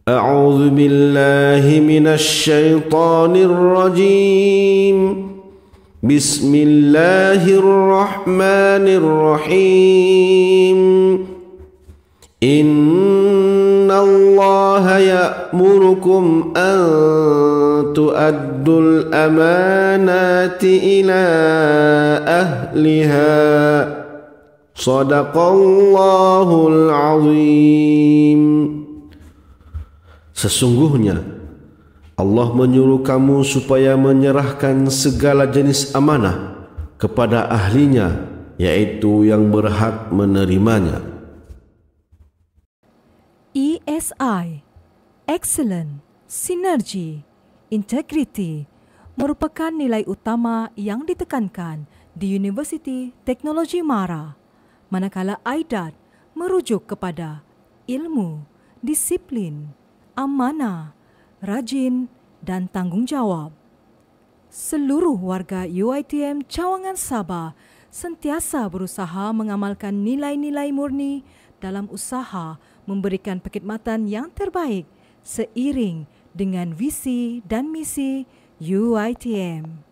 أعوذ بالله من الشيطان الرجيم بسم الله الرحمن الرحيم إن الله يأمركم أن تؤدوا الأمانات إلى أهلها صدق الله العظيم. Sesungguhnya Allah menyuruh kamu supaya menyerahkan segala jenis amanah kepada ahlinya, yaitu yang berhak menerimanya. ESI, Excellent, Sinergi, Integrity merupakan nilai utama yang ditekankan di Universiti Teknologi Mara, manakala AIDAT merujuk kepada ilmu, disiplin, amanah, rajin dan tanggungjawab. Seluruh warga UiTM Cawangan Sabah sentiasa berusaha mengamalkan nilai-nilai murni dalam usaha memberikan perkhidmatan yang terbaik seiring dengan visi dan misi UiTM.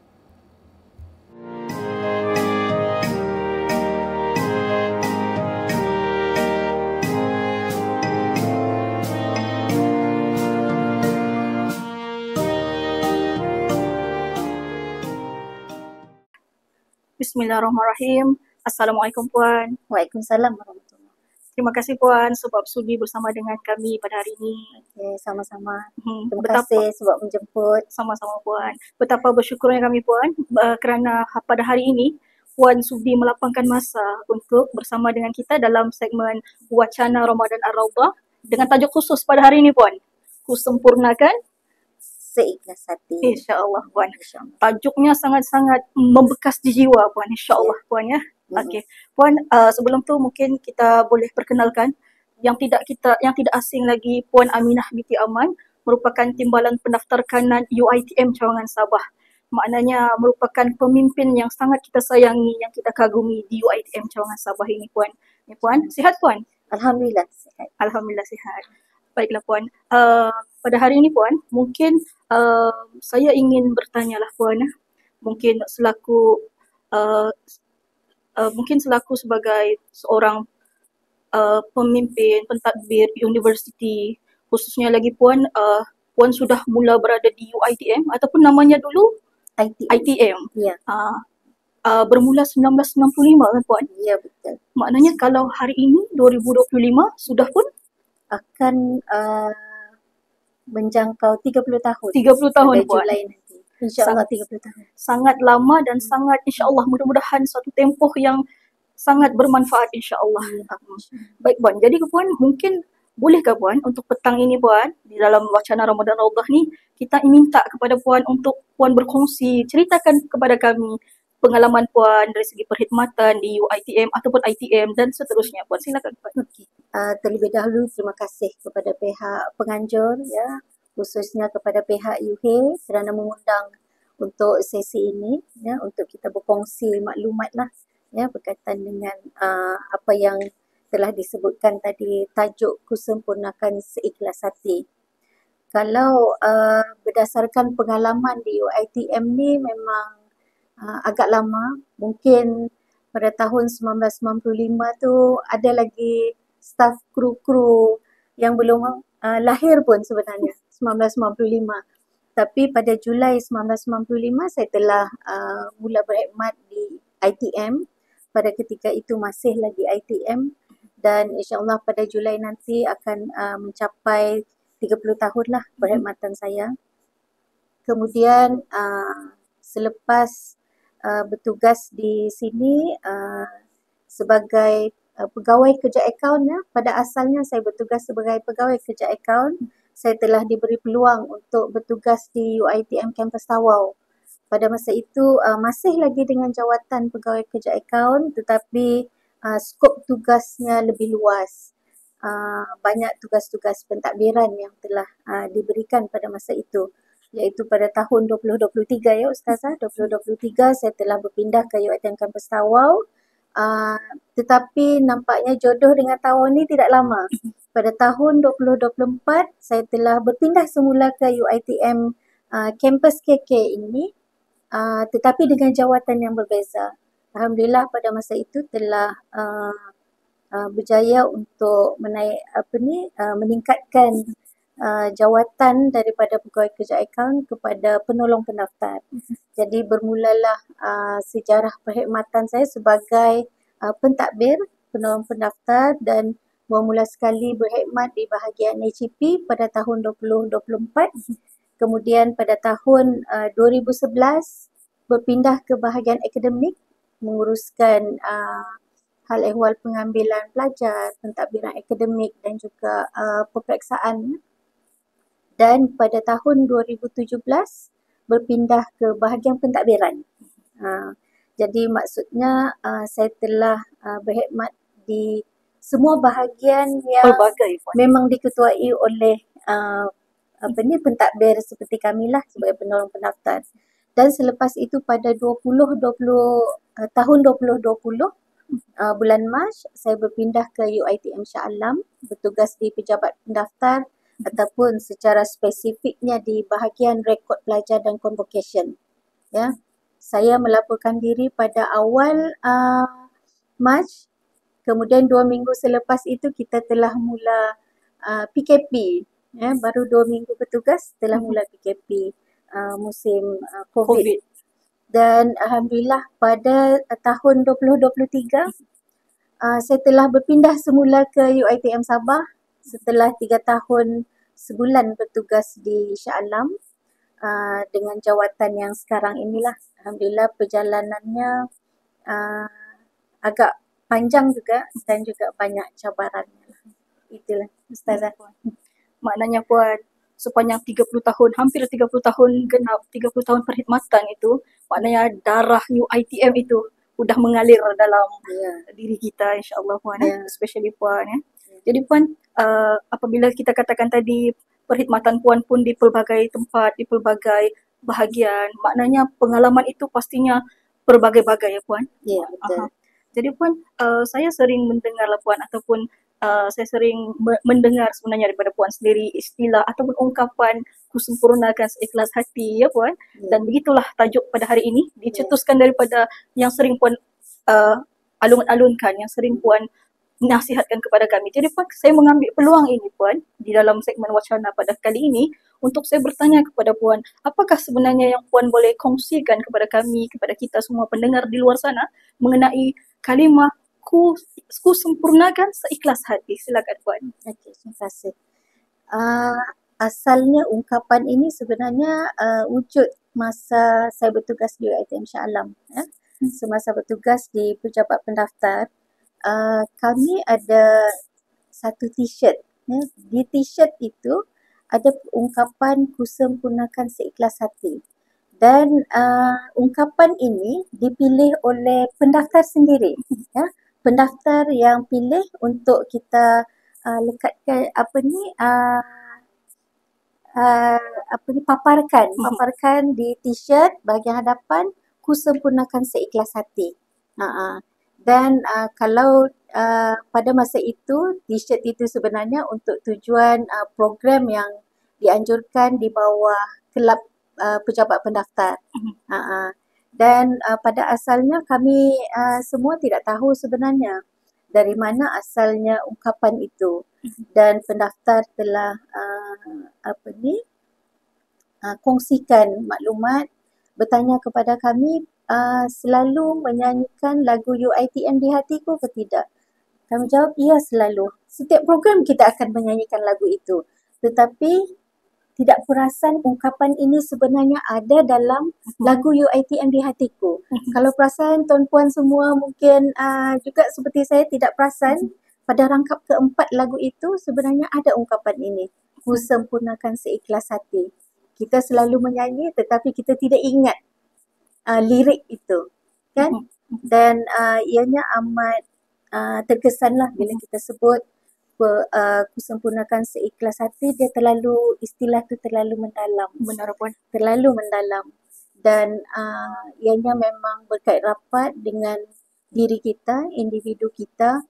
Bismillahirrahmanirrahim. Assalamualaikum Puan. Waalaikumsalam warahmatullahi. Terima kasih Puan sebab sudi bersama dengan kami pada hari ini. Okay, sama-sama. Terima Betapa- kasih sebab menjemput. Sama-sama Puan. Betapa bersyukurnya kami Puan kerana pada hari ini Puan sudi melapangkan masa untuk bersama dengan kita dalam segmen Wacana Ramadan Ar-Rawdah dengan tajuk khusus pada hari ini Puan. Kusempurnakan Seikhlas hati. insya-Allah Puan. InsyaAllah. Tajuknya sangat-sangat membekas di jiwa Puan, insya-Allah Puan ya. Okey. Puan, sebelum tu mungkin kita boleh perkenalkan yang tidak asing lagi, Puan Aminah binti Aman merupakan timbalan pendaftar kanan UiTM Cawangan Sabah. Maknanya merupakan pemimpin yang sangat kita sayangi, yang kita kagumi di UiTM Cawangan Sabah ini Puan. Ya Puan, sihat Puan? Alhamdulillah sihat. Alhamdulillah sihat. Baiklah Puan. Pada hari ini Puan, mungkin saya ingin bertanyalah Puan, mungkin selaku sebagai seorang pemimpin pentadbir universiti, khususnya lagi Puan, Puan sudah mula berada di UiTM ataupun namanya dulu ITM. Ya. Bermula 1995 kan Puan? Ya, betul. Maknanya kalau hari ini 2025 sudah pun Akan menjangkau 30 tahun. 30 tahun pada Puan. Julai nanti. InsyaAllah 30 tahun. Sangat lama dan sangat insya-Allah mudah-mudahan suatu tempoh yang sangat bermanfaat insya-Allah. Baik Puan, jadi Puan mungkin bolehkah Puan untuk petang ini Puan di dalam wacana Ramadan Rawdah ni kita minta kepada Puan untuk Puan berkongsi, ceritakan kepada kami pengalaman Puan dari segi perkhidmatan di UiTM ataupun ITM dan seterusnya Puan. Silakan Puan. Okey. Terlebih dahulu terima kasih kepada pihak penganjur ya, khususnya kepada pihak UH kerana mengundang untuk sesi ini ya, untuk kita berkongsi maklumat lah ya berkaitan dengan apa yang telah disebutkan tadi, tajuk kusempurnakan seikhlas hati. Kalau berdasarkan pengalaman di UiTM ni memang agak lama, mungkin pada tahun 1995 tu ada lagi staf kru-kru yang belum lahir pun sebenarnya, 1995. Tapi pada Julai 1995 saya telah mula berkhidmat di ITM. Pada ketika itu masih lagi ITM dan insya-Allah pada Julai nanti akan mencapai 30 tahun lah perkhidmatan saya. Kemudian selepas bertugas di sini sebagai pegawai kerja akaun ya. Pada asalnya saya bertugas sebagai pegawai kerja akaun. Saya telah diberi peluang untuk bertugas di UiTM Kampus Tawau. Pada masa itu masih lagi dengan jawatan pegawai kerja akaun tetapi skop tugasnya lebih luas. Banyak tugas-tugas pentadbiran yang telah diberikan pada masa itu. Iaitu pada tahun 2023 ya Ustazah, 2023 saya telah berpindah ke UiTM Kampus Tawau. Tetapi nampaknya jodoh dengan Tawau ni tidak lama. pada tahun 2024 saya telah berpindah semula ke UiTM kampus KK ini, tetapi dengan jawatan yang berbeza. Alhamdulillah pada masa itu telah berjaya untuk meningkatkan jawatan daripada pegawai kerja akaun kepada penolong pendaftar. Jadi bermulalah sejarah perkhidmatan saya sebagai pentadbir, penolong pendaftar, dan bermula sekali berkhidmat di bahagian HEP pada tahun 2024. Kemudian pada tahun 2011 berpindah ke bahagian akademik, menguruskan hal ehwal pengambilan pelajar, pentadbiran akademik dan juga peperiksaan. Dan pada tahun 2017 berpindah ke bahagian pentadbiran. Jadi maksudnya saya telah berkhidmat di semua bahagian yang memang diketuai oleh pentadbir seperti kamilah sebagai penolong pendaftar. Dan selepas itu pada tahun 2020 bulan Mac saya berpindah ke UiTM Shah Alam, bertugas di pejabat pendaftar ataupun secara spesifiknya di bahagian rekod pelajar dan convocation. Ya, saya melaporkan diri pada awal Mac, kemudian 2 minggu selepas itu kita telah mula PKP. Ya, baru 2 minggu bertugas telah mula PKP musim COVID. Dan Alhamdulillah pada tahun 2023 saya telah berpindah semula ke UiTM Sabah setelah 3 tahun sebulan bertugas di Shah Alam dengan jawatan yang sekarang inilah. Alhamdulillah perjalanannya agak panjang juga dan juga banyak cabarannya. Itulah Ustazah. Maknanya Puan, sepanjang 30 tahun, hampir 30 tahun genap, 30 tahun perkhidmatan itu, maknanya darah UiTM itu sudah mengalir dalam diri kita, insyaAllah Puan, especially Puan. Jadi Puan, apabila kita katakan tadi perkhidmatan Puan pun di pelbagai tempat, di pelbagai bahagian, maknanya pengalaman itu pastinya berbagai-bagai ya Puan. Ya, betul. Jadi Puan, saya sering mendengar lah Puan, ataupun saya sering mendengar sebenarnya daripada Puan sendiri istilah ataupun ungkapan kusempurnakan seikhlas hati ya Puan. Dan begitulah tajuk pada hari ini dicetuskan daripada yang sering Puan alun-alunkan, yang sering Puan nasihatkan kepada kami. Jadi Puan, saya mengambil peluang ini Puan di dalam segmen wacana pada kali ini untuk saya bertanya kepada Puan, apakah sebenarnya yang Puan boleh kongsikan kepada kami, kepada kita semua pendengar di luar sana mengenai kalimah ku sempurnakan seikhlas hati. Silakan Puan. Okey, terima kasih. Asalnya ungkapan ini sebenarnya wujud masa saya bertugas di UiTM Shah Alam. Semasa bertugas di pejabat pendaftar, kami ada satu t-shirt. Di t-shirt itu ada ungkapan kusempurnakan seikhlas hati. Dan ungkapan ini dipilih oleh pendaftar sendiri. Pendaftar yang pilih untuk kita lekatkan paparkan di t-shirt bahagian hadapan, kusempurnakan seikhlas hati. Dan kalau pada masa itu t-shirt itu sebenarnya untuk tujuan program yang dianjurkan di bawah kelab pejabat pendaftar. Dan pada asalnya kami semua tidak tahu sebenarnya dari mana asalnya ungkapan itu. Dan pendaftar telah kongsikan maklumat, bertanya kepada kami selalu menyanyikan lagu UiTM di hatiku ke tidak. Kami jawab, ya selalu. Setiap program kita akan menyanyikan lagu itu. Tetapi tidak perasan ungkapan ini sebenarnya ada dalam lagu UiTM di hatiku. Kalau perasan tuan-puan semua mungkin juga seperti saya tidak perasan, pada rangkap keempat lagu itu sebenarnya ada ungkapan ini. Ku sempurnakan seikhlas hati. Kita selalu menyanyi tetapi kita tidak ingat lirik itu. Kan? Dan ianya amat terkesanlah bila kita sebut kusempurnakan seikhlas hati, dia istilah tu terlalu mendalam. Benar Puan. Terlalu mendalam. Dan ianya memang berkait rapat dengan diri kita, individu kita,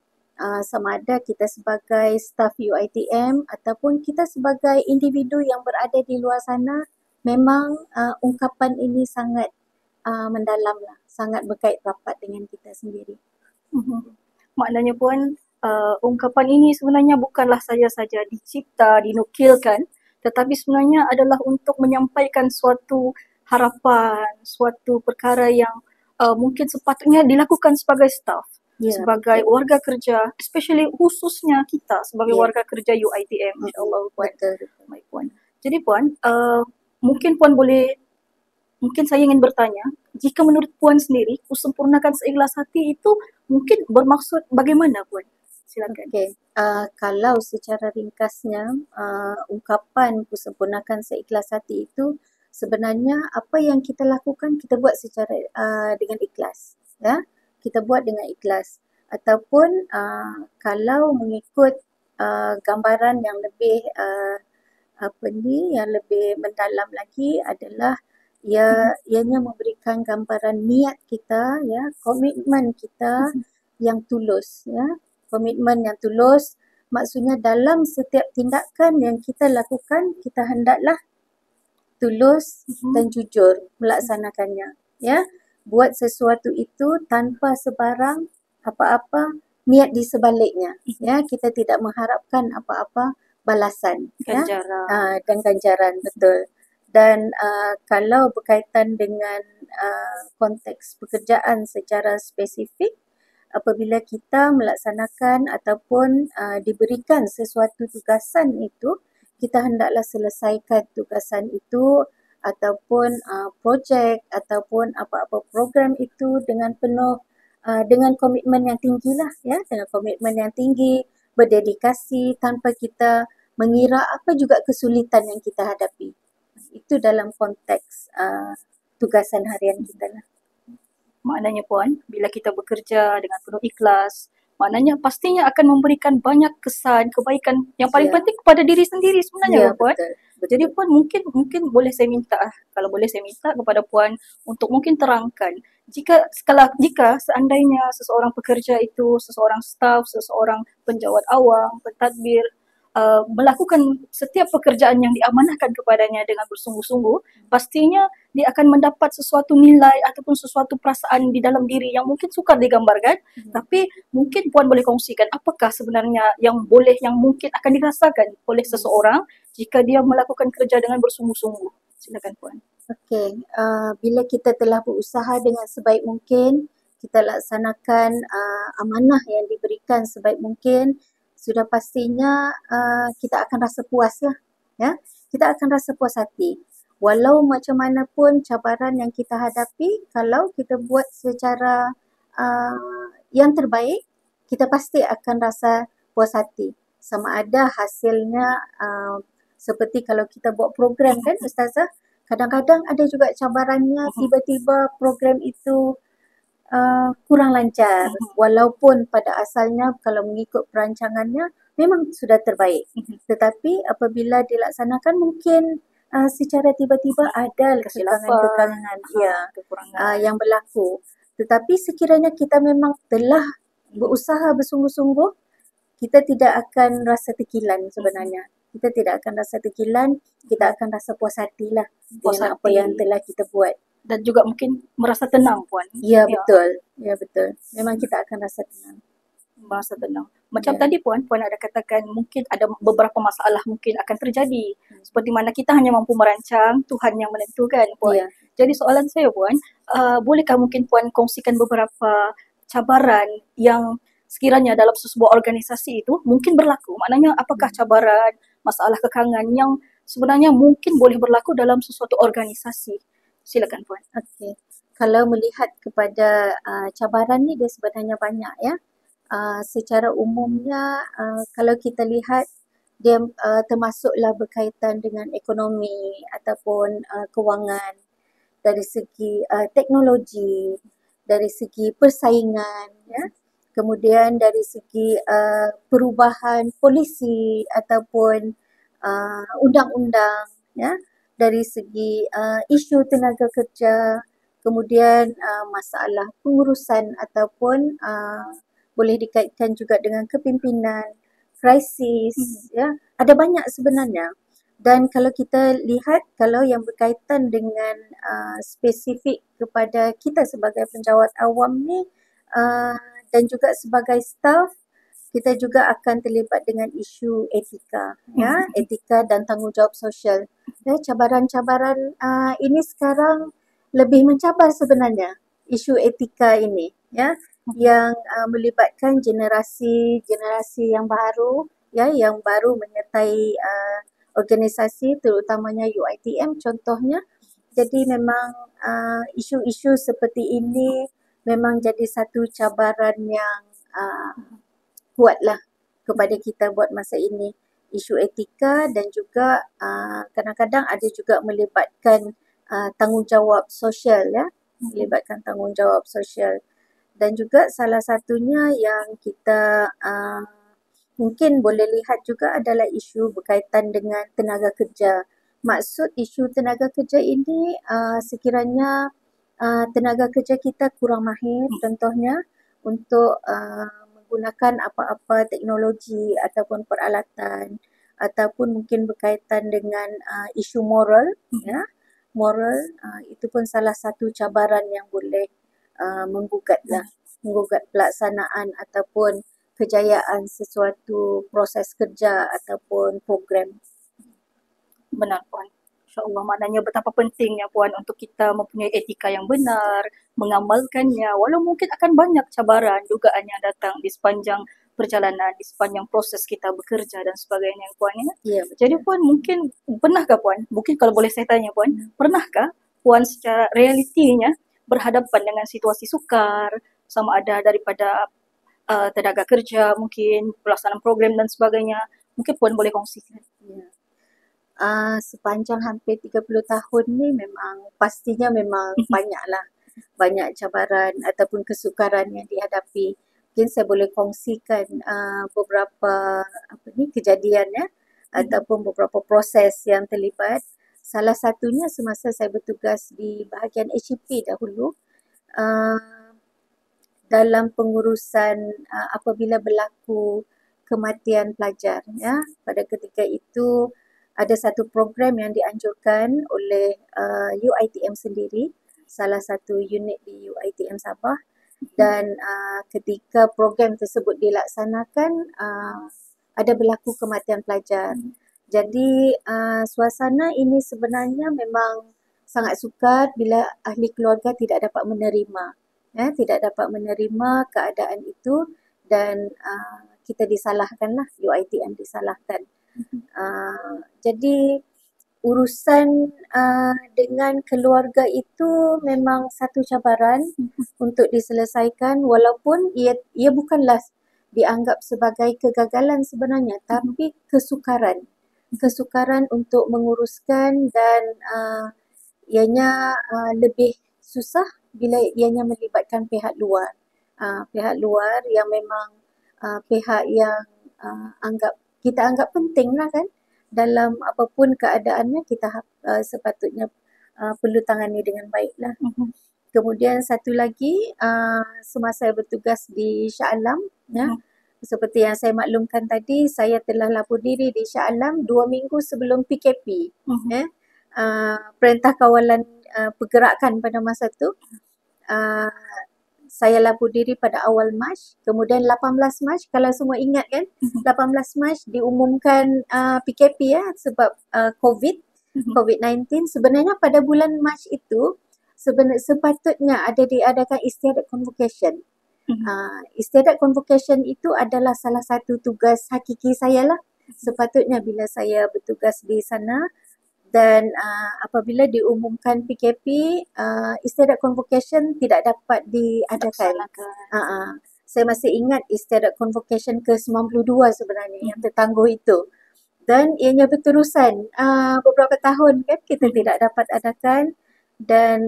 sama ada kita sebagai staf UiTM ataupun kita sebagai individu yang berada di luar sana, memang ungkapan ini sangat mendalam lah, sangat berkait rapat dengan kita sendiri. Maknanya Puan, ungkapan ini sebenarnya bukanlah saja dicipta, dinukilkan, tetapi sebenarnya adalah untuk menyampaikan suatu harapan, suatu perkara yang mungkin sepatutnya dilakukan sebagai staf, sebagai warga kerja, especially khususnya kita sebagai warga kerja UiTM, insyaAllah Puan. Baik Puan. Jadi Puan, mungkin saya ingin bertanya, jika menurut Puan sendiri, kusempurnakan seikhlas hati itu mungkin bermaksud bagaimana Puan? Silakan. Okey, kalau secara ringkasnya, ungkapan kusempurnakan seikhlas hati itu sebenarnya apa yang kita lakukan kita buat secara dengan ikhlas, ya. Kita buat dengan ikhlas. Ataupun kalau mengikut gambaran yang lebih yang lebih mendalam lagi adalah ianya memberikan gambaran niat kita, ya, komitmen kita yang tulus, ya. Komitmen yang tulus maksudnya dalam setiap tindakan yang kita lakukan kita hendaklah tulus dan jujur melaksanakannya, ya. Buat sesuatu itu tanpa sebarang apa-apa niat di sebaliknya, ya. Kita tidak mengharapkan apa-apa balasan, Ganjaran. ya. Dan ganjaran, betul. Dan kalau berkaitan dengan konteks pekerjaan secara spesifik, apabila kita melaksanakan ataupun diberikan sesuatu tugasan itu, kita hendaklah selesaikan tugasan itu ataupun projek ataupun apa-apa program itu dengan penuh dengan komitmen yang tinggi lah, ya, dengan komitmen yang tinggi, berdedikasi tanpa kita mengira apa juga kesulitan yang kita hadapi. Itu dalam konteks tugasan harian kita lah. Maknanya Puan, bila kita bekerja dengan penuh ikhlas, maknanya pastinya akan memberikan banyak kesan, kebaikan yang paling penting kepada diri sendiri sebenarnya, Puan. Betul. Jadi Puan mungkin boleh saya minta, kalau boleh saya minta kepada Puan untuk mungkin terangkan, jika seandainya seseorang pekerja itu, seseorang staf, seseorang penjawat awam, pentadbir, melakukan setiap pekerjaan yang diamanahkan kepadanya dengan bersungguh-sungguh, pastinya dia akan mendapat sesuatu nilai ataupun sesuatu perasaan di dalam diri yang mungkin sukar digambarkan, tapi mungkin Puan boleh kongsikan apakah sebenarnya yang mungkin akan dirasakan oleh seseorang jika dia melakukan kerja dengan bersungguh-sungguh. Silakan Puan. Okey, bila kita telah berusaha dengan sebaik mungkin, kita laksanakan amanah yang diberikan sebaik mungkin, sudah pastinya kita akan rasa puas lah, ya. Kita akan rasa puas hati. Walau macam mana pun cabaran yang kita hadapi, kalau kita buat secara yang terbaik, kita pasti akan rasa puas hati. Sama ada hasilnya seperti kalau kita buat program kan Ustazah, kadang-kadang ada juga cabarannya, tiba-tiba program itu kurang lancar, walaupun pada asalnya kalau mengikut perancangannya memang sudah terbaik, tetapi apabila dilaksanakan mungkin secara tiba-tiba ada kekurangan yang berlaku. Tetapi sekiranya kita memang telah berusaha bersungguh-sungguh, kita tidak akan rasa tekilan sebenarnya. Kita tidak akan rasa tekilan, kita akan rasa puas hatilah dengan apa yang telah kita buat. Dan juga mungkin merasa tenang Puan. Ya, betul. Ya, betul. Memang kita akan rasa tenang. Merasa tenang. Macam tadi Puan ada katakan mungkin ada beberapa masalah mungkin akan terjadi. Seperti mana kita hanya mampu merancang, Tuhan yang menentukan Puan. Jadi soalan saya Puan, bolehkah mungkin Puan kongsikan beberapa cabaran yang sekiranya dalam sebuah organisasi itu mungkin berlaku? Maknanya apakah cabaran, masalah kekangan yang sebenarnya mungkin boleh berlaku dalam sesuatu organisasi? Silakan Puan. Okey. Kalau melihat kepada cabaran ni dia sebenarnya banyak, ya. Secara umumnya kalau kita lihat dia termasuklah berkaitan dengan ekonomi ataupun kewangan, dari segi teknologi, dari segi persaingan, ya. Kemudian dari segi perubahan polisi ataupun undang-undang, ya. Dari segi isu tenaga kerja, kemudian masalah pengurusan ataupun boleh dikaitkan juga dengan kepimpinan, krisis, ya. Ada banyak sebenarnya. Dan kalau kita lihat, kalau yang berkaitan dengan spesifik kepada kita sebagai penjawat awam ni dan juga sebagai staff, kita juga akan terlibat dengan isu etika, ya, etika dan tanggungjawab sosial. Ya, cabaran-cabaran ini sekarang lebih mencabar sebenarnya, isu etika ini, ya, yang melibatkan generasi yang baru, ya, yang baru menyertai organisasi terutamanya UiTM contohnya. Jadi memang isu-isu seperti ini memang jadi satu cabaran yang kuatlah kepada kita buat masa ini. Isu etika dan juga kadang-kadang ada juga melibatkan tanggungjawab sosial, ya, melibatkan tanggungjawab sosial. Dan juga salah satunya yang kita mungkin boleh lihat juga adalah isu berkaitan dengan tenaga kerja. Maksud isu tenaga kerja ini sekiranya tenaga kerja kita kurang mahir contohnya untuk menggunakan apa-apa teknologi ataupun peralatan ataupun mungkin berkaitan dengan isu moral, ya, moral itu pun salah satu cabaran yang boleh menggugat pelaksanaan ataupun kejayaan sesuatu proses kerja ataupun program. Benar Puan. InsyaAllah, maknanya betapa pentingnya Puan untuk kita mempunyai etika yang benar, mengamalkannya, walau mungkin akan banyak cabaran, dugaan yang datang di sepanjang perjalanan, di sepanjang proses kita bekerja dan sebagainya Puan, ya. Ya, Jadi Puan, mungkin pernahkah Puan, mungkin kalau boleh saya tanya Puan, pernahkah Puan secara realitinya berhadapan dengan situasi sukar, sama ada daripada tenaga kerja, mungkin pelaksanaan program dan sebagainya, mungkin Puan boleh kongsikan. ya. Sepanjang hampir 30 tahun ni pastinya memang banyak cabaran ataupun kesukaran yang dihadapi. Mungkin saya boleh kongsikan beberapa kejadian, ya, ataupun beberapa proses yang terlibat. Salah satunya semasa saya bertugas di bahagian HEP dahulu, dalam pengurusan apabila berlaku kematian pelajar, ya. Pada ketika itu ada satu program yang dianjurkan oleh UiTM sendiri, salah satu unit di UiTM Sabah, dan ketika program tersebut dilaksanakan ada berlaku kematian pelajar. Jadi suasana ini sebenarnya memang sangat sukar bila ahli keluarga tidak dapat menerima, ya, tidak dapat menerima keadaan itu dan kita disalahkanlah, UiTM disalahkan. Jadi urusan dengan keluarga itu memang satu cabaran untuk diselesaikan, walaupun ia bukanlah dianggap sebagai kegagalan sebenarnya, tapi kesukaran untuk menguruskan dan ianya lebih susah bila ianya melibatkan pihak luar yang memang pihak yang kita anggap penting lah kan, dalam apapun keadaannya kita sepatutnya perlu tangani dengan baik lah. Kemudian satu lagi, semasa saya bertugas di Shah Alam, ya, seperti yang saya maklumkan tadi, saya telah lapor diri di Shah Alam 2 minggu sebelum PKP, ya, Perintah Kawalan Pergerakan pada masa tu. Saya lapor diri pada awal Mac, kemudian 18 Mac, kalau semua ingat kan, 18 Mac diumumkan PKP, ya, sebab COVID-19. Sebenarnya pada bulan Mac itu sepatutnya ada diadakan istiadat convocation. Istiadat convocation itu adalah salah satu tugas hakiki saya lah. Sepatutnya bila saya bertugas di sana, dan apabila diumumkan PKP, istiadat convocation tidak dapat diadakan. Saya masih ingat istiadat convocation ke-92 sebenarnya yang tertangguh itu. Dan ianya berterusan beberapa tahun kan kita tidak dapat adakan, dan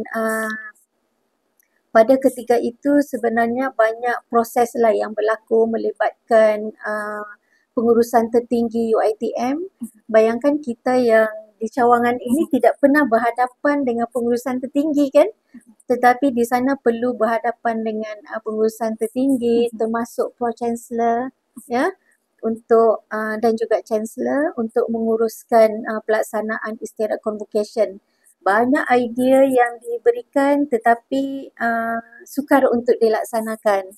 pada ketika itu sebenarnya banyak proses lah yang berlaku melibatkan pengurusan tertinggi UiTM. Bayangkan kita yang di cawangan ini tidak pernah berhadapan dengan pengurusan tertinggi kan. Tetapi di sana perlu berhadapan dengan pengurusan tertinggi termasuk Pro Chancellor, ya, untuk dan juga Chancellor untuk menguruskan pelaksanaan istiadat convocation. Banyak idea yang diberikan tetapi sukar untuk dilaksanakan.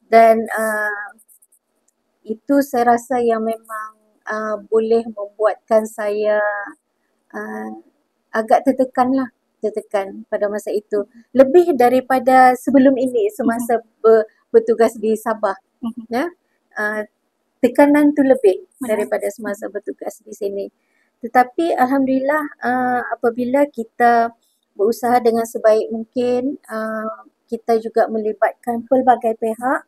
Dan itu saya rasa yang memang boleh membuatkan saya agak tertekan pada masa itu. Lebih daripada sebelum ini semasa bertugas di Sabah. Ya. Tekanan tu lebih daripada semasa bertugas di sini. Tetapi Alhamdulillah apabila kita berusaha dengan sebaik mungkin, kita juga melibatkan pelbagai pihak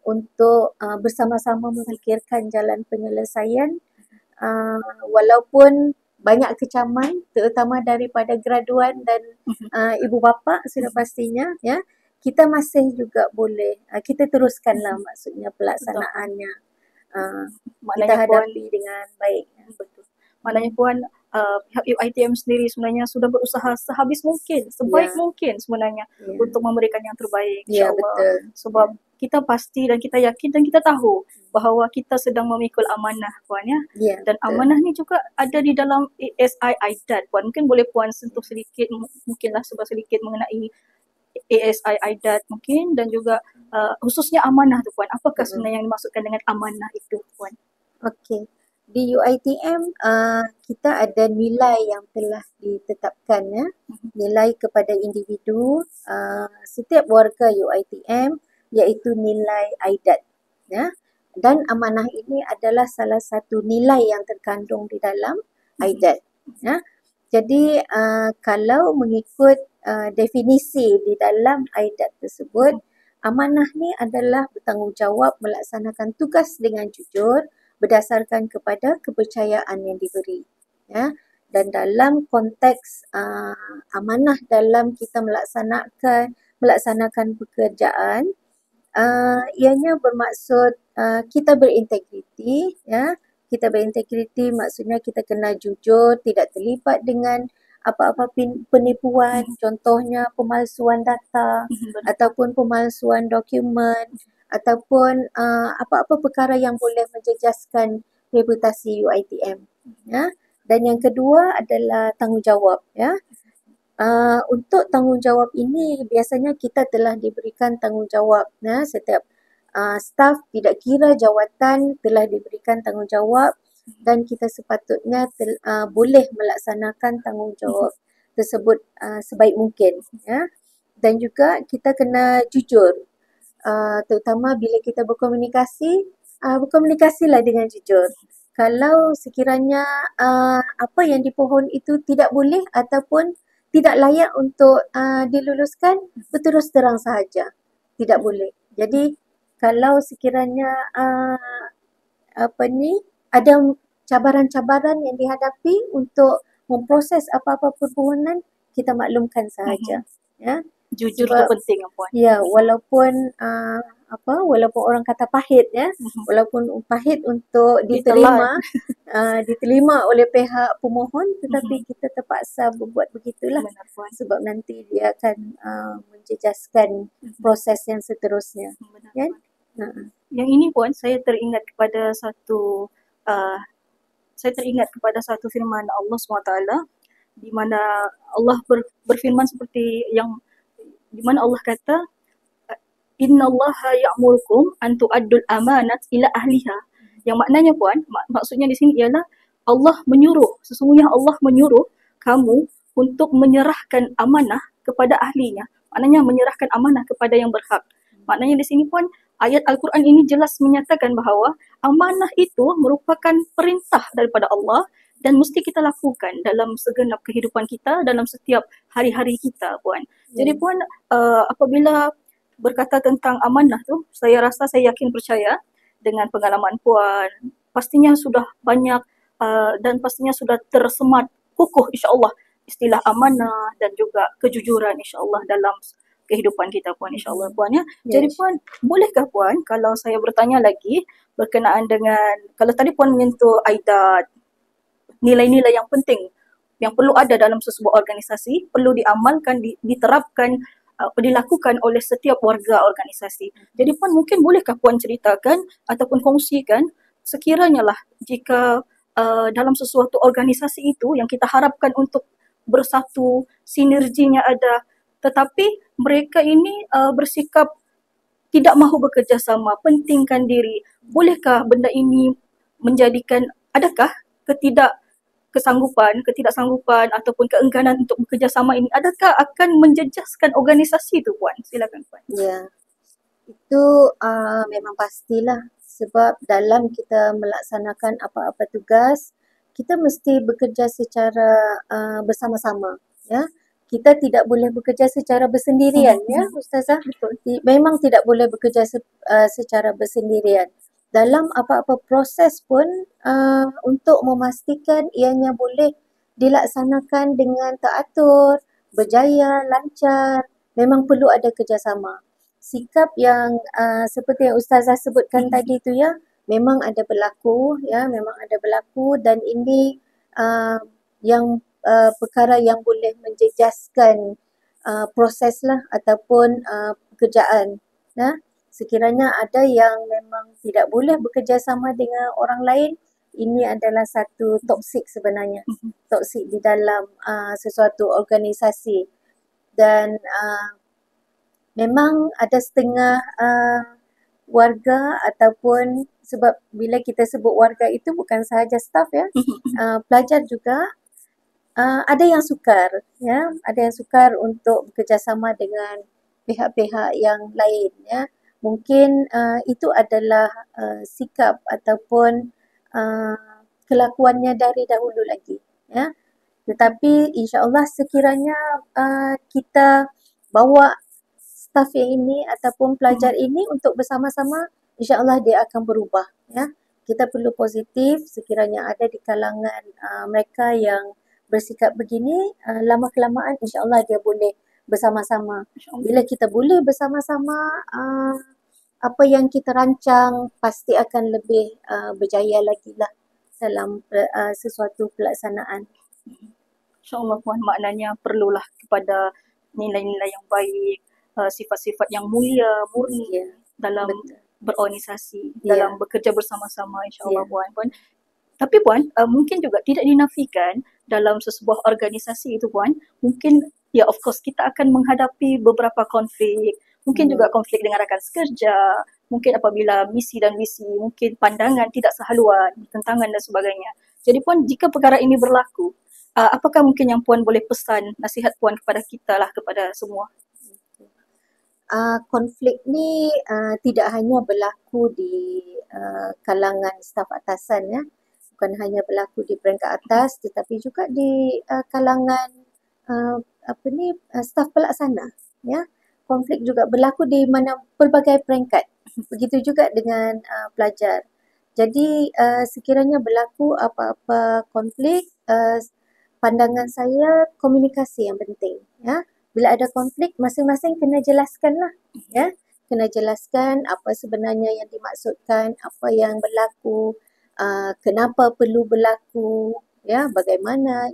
untuk bersama-sama memikirkan jalan penyelesaian, walaupun banyak kecaman terutama daripada graduan dan ibu bapa sudah pastinya, ya, kita masih juga boleh kita teruskanlah maksudnya pelaksanaannya, kita hadapi dengan baik. Betul. Maknanya Puan, pihak UiTM sendiri sebenarnya sudah berusaha sehabis mungkin, sebaik mungkin sebenarnya untuk memberikan yang terbaik, Ya, insyaAllah. betul. Sebab kita pasti dan kita yakin dan kita tahu bahawa kita sedang memikul amanah, Puan, ya. Ya, Dan betul. amanah ni juga ada di dalam ASI IDAT, Puan. Mungkin boleh Puan sentuh sedikit, mungkinlah sedikit mengenai ASI IDAT mungkin, dan juga khususnya amanah tu, Puan. Apakah sebenarnya yang dimaksudkan dengan amanah itu, Puan? Okey. Di UiTM kita ada nilai yang telah ditetapkan, ya. Nilai kepada individu setiap warga UiTM, iaitu nilai IDAT, ya. Dan amanah ini adalah salah satu nilai yang terkandung di dalam IDAT, ya. Jadi kalau mengikut definisi di dalam IDAT tersebut, amanah ni adalah bertanggungjawab melaksanakan tugas dengan jujur berdasarkan kepada kepercayaan yang diberi, ya. Dan dalam konteks amanah dalam kita melaksanakan pekerjaan, ianya bermaksud kita berintegriti, ya. Kita berintegriti maksudnya kita kena jujur, tidak terlibat dengan apa-apa penipuan, contohnya pemalsuan data ataupun pemalsuan dokumen ataupun apa-apa perkara yang boleh menjejaskan reputasi UiTM, ya. Dan yang kedua adalah tanggungjawab, ya. Untuk tanggungjawab ini biasanya kita telah diberikan tanggungjawab, ya. Setiap staf tidak kira jawatan telah diberikan tanggungjawab dan kita sepatutnya boleh melaksanakan tanggungjawab tersebut sebaik mungkin, ya. Dan juga kita kena jujur, terutama bila kita berkomunikasi, berkomunikasilah dengan jujur. Kalau sekiranya apa yang dipohon itu tidak boleh ataupun tidak layak untuk diluluskan, berterus terang sahaja, tidak boleh. Jadi kalau sekiranya ada cabaran-cabaran yang dihadapi untuk memproses apa-apa permohonan, kita maklumkan sahaja, ya. Jujur itu penting, Puan. Ya, walaupun walaupun orang kata pahit, ya, walaupun pahit untuk diterima oleh pihak pemohon, tetapi kita terpaksa berbuat begitulah. Benar, Puan. Sebab nanti dia akan menjejaskan proses yang seterusnya. Benar, Ya? Puan. Yang ini, Puan, saya teringat kepada satu firman Allah SWT, di mana Allah berfirman seperti yang di mana Allah kata, innallaha ya'murukum an tu'addul amanat ila ahliha. Yang maknanya, Puan, maksudnya di sini ialah sesungguhnya Allah menyuruh kamu untuk menyerahkan amanah kepada ahlinya. Maknanya menyerahkan amanah kepada yang berhak. Maknanya di sini, Puan, ayat Al-Quran ini jelas menyatakan bahawa amanah itu merupakan perintah daripada Allah dan mesti kita lakukan dalam segenap kehidupan kita, dalam setiap hari-hari kita, Puan. Jadi, Puan, apabila berkata tentang amanah tu, saya rasa, saya yakin percaya dengan pengalaman Puan, pastinya sudah banyak dan pastinya sudah tersemat kukuh, insyaAllah, istilah amanah dan juga kejujuran, insyaAllah, dalam kehidupan kita, Puan, insyaAllah, Puan, ya. Jadi, Puan, bolehkah, Puan, kalau saya bertanya lagi berkenaan dengan, kalau tadi Puan menyentuh aidat, nilai-nilai yang penting yang perlu ada dalam sesebuah organisasi, perlu diamalkan, diterapkan, dilakukan oleh setiap warga organisasi. Jadi Puan mungkin bolehkah Puan ceritakan ataupun kongsikan sekiranya lah jika dalam sesuatu organisasi itu yang kita harapkan untuk bersatu, sinerginya ada, tetapi mereka ini bersikap tidak mahu bekerjasama, pentingkan diri. Bolehkah benda ini menjadikan, adakah ketidaksanggupan ataupun keengganan untuk bekerjasama ini, adakah akan menjejaskan organisasi itu Puan? Silakan Puan. Ya, itu memang pastilah, sebab dalam kita melaksanakan apa-apa tugas, kita mesti bekerja secara bersama-sama, ya. Kita tidak boleh bekerja secara bersendirian, ya Ustazah. Memang tidak boleh bekerja secara bersendirian. Dalam apa-apa proses pun untuk memastikan ianya boleh dilaksanakan dengan teratur, berjaya, lancar, memang perlu ada kerjasama. Sikap yang seperti yang Ustazah sebutkan tadi tu, ya, memang ada berlaku, ya, memang ada berlaku, dan ini yang perkara yang boleh menjejaskan proses lah ataupun pekerjaan. Ya. Sekiranya ada yang memang tidak boleh bekerjasama dengan orang lain, ini adalah satu toksik sebenarnya. Toksik di dalam sesuatu organisasi. Dan memang ada setengah warga ataupun, sebab bila kita sebut warga itu bukan sahaja staf, ya, pelajar juga, ada yang sukar, ya, ada yang sukar untuk bekerjasama dengan pihak-pihak yang lain, ya. Mungkin itu adalah sikap ataupun kelakuannya dari dahulu lagi, ya. Tetapi insya-Allah sekiranya kita bawa staf yang ini ataupun pelajar ini untuk bersama-sama, insya-Allah dia akan berubah, ya. Kita perlu positif. Sekiranya ada di kalangan mereka yang bersikap begini, lama kelamaan insya-Allah dia boleh bersama-sama. Bila kita boleh bersama-sama, apa yang kita rancang pasti akan lebih berjaya lagi lah dalam sesuatu pelaksanaan. InsyaAllah Puan, maknanya perlulah kepada nilai-nilai yang baik, sifat-sifat yang mulia, murni, Ya, dalam betul. berorganisasi, Ya. dalam bekerja bersama-sama, insyaAllah Ya. Puan. Tapi Puan, mungkin juga tidak dinafikan dalam sesebuah organisasi itu Puan, mungkin ya of course kita akan menghadapi beberapa konflik, mungkin juga konflik dengan rakan sekerja, mungkin apabila misi dan visi, mungkin pandangan tidak sehaluan, tentangan dan sebagainya. Jadi Puan, jika perkara ini berlaku, apakah mungkin yang Puan boleh pesan, nasihat Puan kepada kita lah, kepada semua? Konflik ni tidak hanya berlaku di kalangan staf atasan, ya. Bukan hanya berlaku di peringkat atas, tetapi juga di kalangan staf pelaksana, ya. Konflik juga berlaku di mana pelbagai peringkat. Begitu juga dengan pelajar. Jadi sekiranya berlaku apa-apa konflik, pandangan saya komunikasi yang penting, ya. Bila ada konflik, masing-masing kena jelaskan lah, ya. Kena jelaskan apa sebenarnya yang dimaksudkan, apa yang berlaku, kenapa perlu berlaku, ya, bagaimana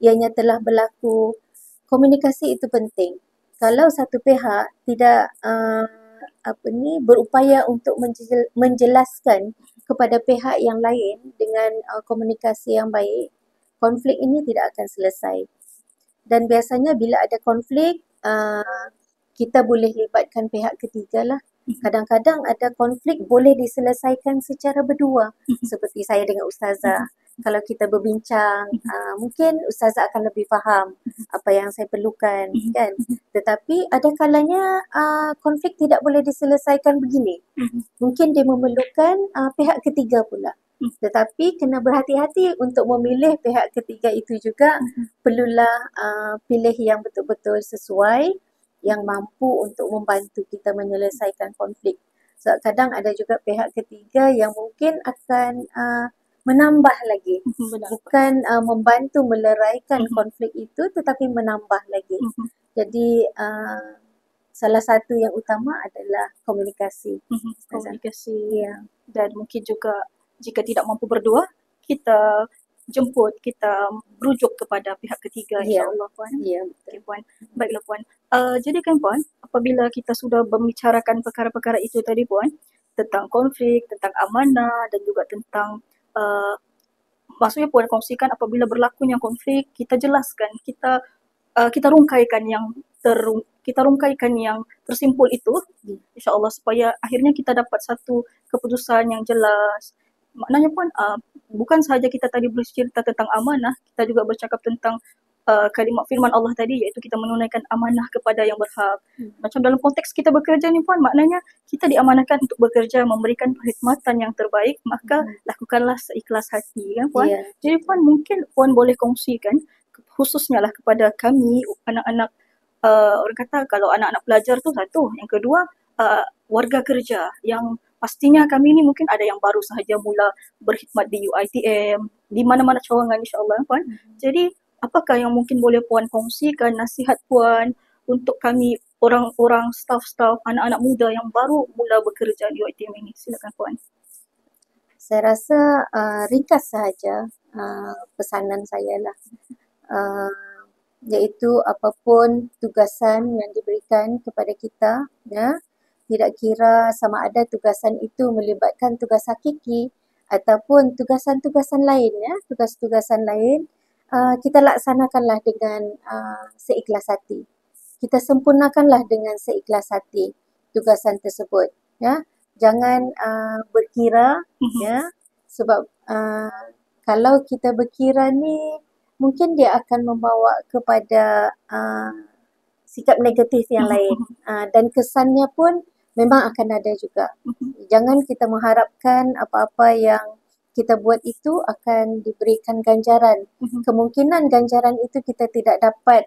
ianya telah berlaku. Komunikasi itu penting. Kalau satu pihak tidak berupaya untuk menjelaskan kepada pihak yang lain dengan komunikasi yang baik, konflik ini tidak akan selesai. Dan biasanya bila ada konflik, kita boleh libatkan pihak ketiga lah. Kadang-kadang ada konflik boleh diselesaikan secara berdua. Seperti saya dengan Ustazah. Kalau kita berbincang, mungkin Ustazah akan lebih faham apa yang saya perlukan, kan. Tetapi ada kalanya konflik tidak boleh diselesaikan begini. Mungkin dia memerlukan pihak ketiga pula. Tetapi kena berhati-hati untuk memilih pihak ketiga itu juga. Perlulah pilih yang betul-betul sesuai, yang mampu untuk membantu kita menyelesaikan konflik. Sebab kadang ada juga pihak ketiga yang mungkin akan menambah lagi. Bukan membantu meleraikan konflik itu, tetapi menambah lagi. Jadi salah satu yang utama adalah komunikasi. Komunikasi. Ya. Dan mungkin juga jika tidak mampu berdua, kita jemput, kita merujuk kepada pihak ketiga Ya, insya-Allah Puan. ya Okey betul. Puan. Baiklah Puan. Jadi kan Puan, apabila kita sudah membicarakan perkara-perkara itu tadi Puan, tentang konflik, tentang amanah dan juga tentang uh, maksudnya Puan kongsikan apabila berlakunya konflik, kita jelaskan, kita rungkaikan kita rungkaikan yang tersimpul itu insya-Allah supaya akhirnya kita dapat satu keputusan yang jelas. Maknanya Puan, bukan sahaja kita tadi bercerita tentang amanah, kita juga bercakap tentang kalimat firman Allah tadi, iaitu kita menunaikan amanah kepada yang berhak. Macam dalam konteks kita bekerja ni Puan, maknanya kita diamanahkan untuk bekerja, memberikan perkhidmatan yang terbaik, maka lakukanlah seikhlas hati kan Puan. Ya. Jadi Puan, mungkin Puan boleh kongsikan khususnya lah kepada kami anak-anak, orang kata kalau anak-anak pelajar tu satu, yang kedua warga kerja yang pastinya kami ni mungkin ada yang baru sahaja mula berkhidmat di UiTM, di mana-mana cawangan insya-Allah Puan. Jadi apakah yang mungkin boleh Puan kongsikan nasihat Puan untuk kami orang-orang staff-staff anak-anak muda yang baru mula bekerja di UiTM ini? Silakan Puan. Saya rasa ringkas sahaja pesanan saya lah. Iaitu apapun tugasan yang diberikan kepada kita, ya, tidak kira sama ada tugasan itu melibatkan tugas hakiki ataupun tugasan-tugasan lain, ya, tugas-tugasan lain, kita laksanakanlah dengan seikhlas hati. Kita sempurnakanlah dengan seikhlas hati tugasan tersebut, ya. Jangan berkira, ya, sebab kalau kita berkira ni mungkin dia akan membawa kepada sikap negatif yang lain, dan kesannya pun memang akan ada juga. Jangan kita mengharapkan apa-apa yang kita buat itu akan diberikan ganjaran. Kemungkinan ganjaran itu kita tidak dapat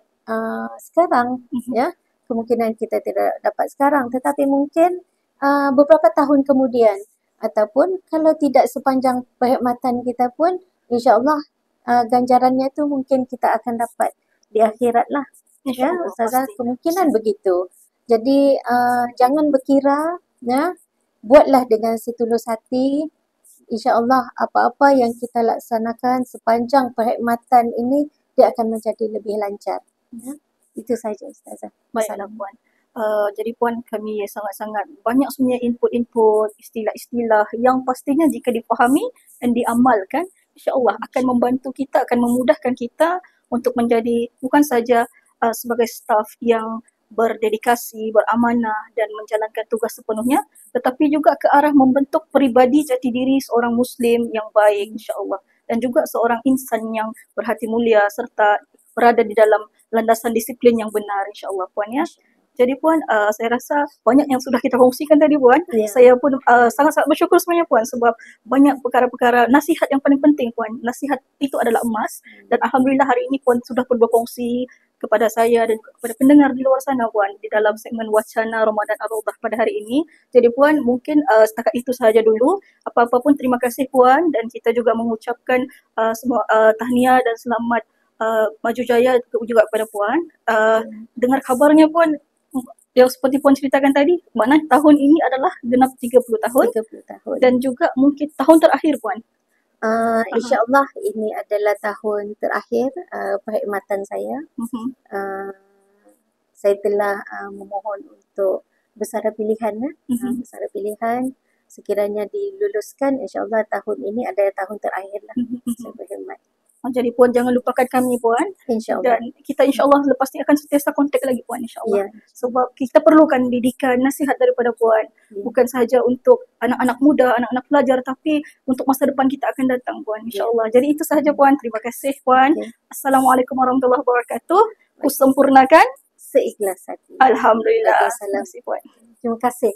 sekarang, ya. Kemungkinan kita tidak dapat sekarang, tetapi mungkin beberapa tahun kemudian, ataupun kalau tidak sepanjang perkhidmatan kita pun, insya-Allah ganjarannya tu mungkin kita akan dapat di akhirat lah. Ya, Ustazah, kemungkinan begitu. Jadi jangan berkira, ya, buatlah dengan setulus hati. InsyaAllah apa-apa yang kita laksanakan sepanjang perkhidmatan ini dia akan menjadi lebih lancar. Ya. Itu saja Ustazah. Baiklah Puan. Jadi Puan, kami sangat-sangat banyak sebenarnya input-input, istilah-istilah yang pastinya jika dipahami dan diamalkan, insya-Allah akan membantu kita, akan memudahkan kita untuk menjadi bukan saja sebagai staf yang berdedikasi, beramanah dan menjalankan tugas sepenuhnya, tetapi juga ke arah membentuk peribadi jati diri seorang Muslim yang baik insya-Allah, dan juga seorang insan yang berhati mulia serta berada di dalam landasan disiplin yang benar insya-Allah Puan, ya. Jadi Puan, saya rasa banyak yang sudah kita kongsikan tadi Puan. Ya. Saya pun sangat-sangat bersyukur sebenarnya Puan, sebab banyak perkara-perkara nasihat yang paling penting Puan. Nasihat itu adalah emas, dan alhamdulillah hari ini Puan sudah pun berkongsi kepada saya dan kepada pendengar di luar sana Puan di dalam segmen Wacana Ramadan Ar-Raudhah pada hari ini. Jadi Puan, mungkin setakat itu sahaja dulu. Apa-apa pun terima kasih Puan, dan kita juga mengucapkan semua tahniah dan selamat maju jaya juga kepada Puan. Dengar kabarnya Puan, yang seperti Puan ceritakan tadi, maknanya tahun ini adalah genap 30 tahun 30 tahun. dan juga mungkin tahun terakhir Puan. InsyaAllah ini adalah tahun terakhir perkhidmatan saya. Saya telah memohon untuk bersara pilihan. Bersara pilihan sekiranya diluluskan, insyaAllah tahun ini adalah tahun terakhir lah saya berkhidmat. Jadi Puan jangan lupakan kami Puan. InsyaAllah. Dan kita insyaAllah lepas ni akan sentiasa kontak lagi Puan insyaAllah. Ya. Sebab kita perlukan didikan, nasihat daripada Puan. Bukan sahaja untuk anak-anak muda, anak-anak pelajar, tapi untuk masa depan kita akan datang Puan insyaAllah. Jadi itu sahaja Puan. Terima kasih Puan. Assalamualaikum warahmatullahi wabarakatuh. Kusempurnakan Seikhlas hati. Alhamdulillah. Waalaikumsalam. Terima kasih Puan. Terima kasih.